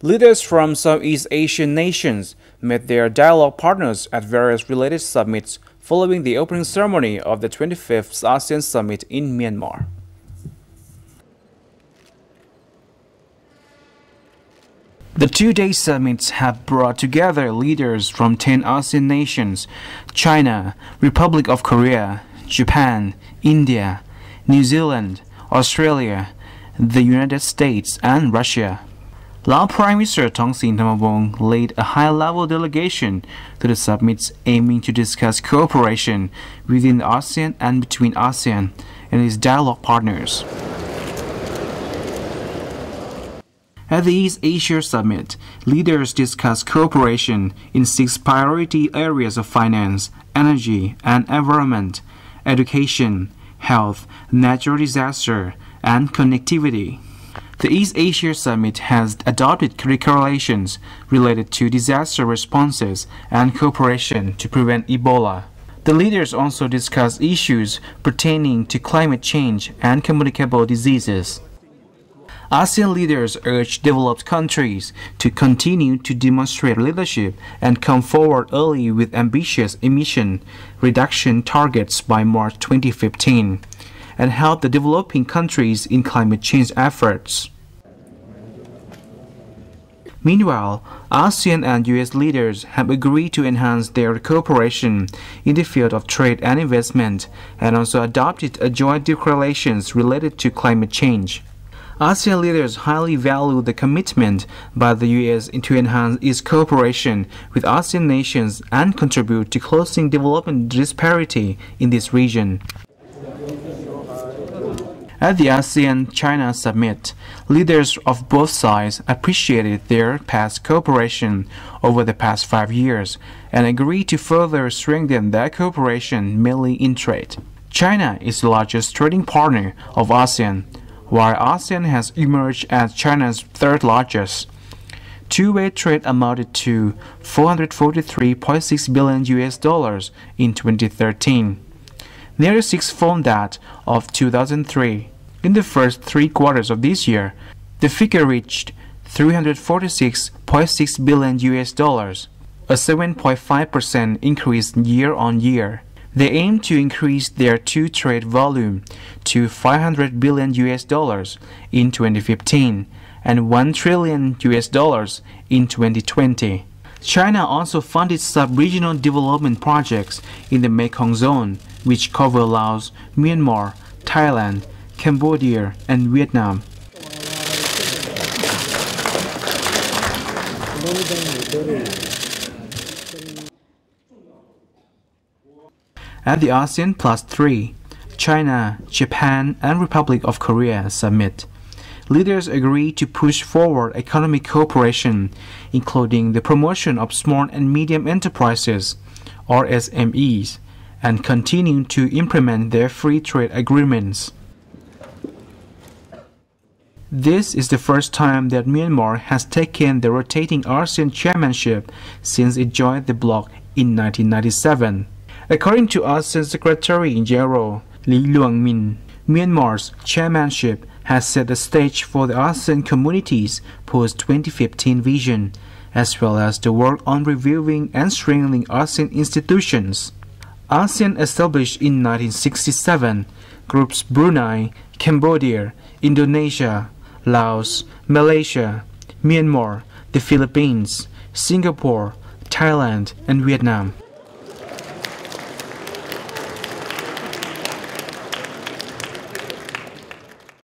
Leaders from Southeast Asian nations met their dialogue partners at various related summits following the opening ceremony of the 25th ASEAN Summit in Myanmar. The two-day summits have brought together leaders from 10 ASEAN nations: China, Republic of Korea, Japan, India, New Zealand, Australia, the United States, and Russia. Lao Prime Minister Thongsing Thammavong led a high-level delegation to the summits aiming to discuss cooperation within ASEAN and between ASEAN and its dialogue partners. At the East Asia Summit, leaders discussed cooperation in 6 priority areas of finance, energy and environment, education, health, natural disaster, and connectivity. The East Asia Summit has adopted regulations related to disaster responses and cooperation to prevent Ebola. The leaders also discussed issues pertaining to climate change and communicable diseases. ASEAN leaders urged developed countries to continue to demonstrate leadership and come forward early with ambitious emission reduction targets by March 2015, and help the developing countries in climate change efforts. Meanwhile, ASEAN and US leaders have agreed to enhance their cooperation in the field of trade and investment, and also adopted a joint declarations related to climate change. ASEAN leaders highly value the commitment by the US to enhance its cooperation with ASEAN nations and contribute to closing development disparity in this region. At the ASEAN-China Summit, leaders of both sides appreciated their past cooperation over the past 5 years and agreed to further strengthen that cooperation mainly in trade. China is the largest trading partner of ASEAN, while ASEAN has emerged as China's third largest. Two-way trade amounted to $443.6 billion in 2013. Nearly 6-fold that of 2003. In the first 3 quarters of this year, the figure reached $346.6 billion, a 7.5% increase year on year. They aim to increase their trade volume to $500 billion in 2015 and $1 trillion in 2020. China also funded sub-regional development projects in the Mekong zone, which cover Laos, Myanmar, Thailand, Cambodia, and Vietnam. At the ASEAN Plus 3, China, Japan, and Republic of Korea Summit, leaders agreed to push forward economic cooperation, including the promotion of small and medium enterprises, or SMEs, and continue to implement their free trade agreements. This is the first time that Myanmar has taken the rotating ASEAN chairmanship since it joined the bloc in 1997. According to ASEAN Secretary-General Lee Luang-min, Myanmar's chairmanship has set the stage for the ASEAN community's post-2015 vision, as well as the work on reviewing and strengthening ASEAN institutions. ASEAN established in 1967 groups Brunei, Cambodia, Indonesia, Laos, Malaysia, Myanmar, the Philippines, Singapore, Thailand, and Vietnam.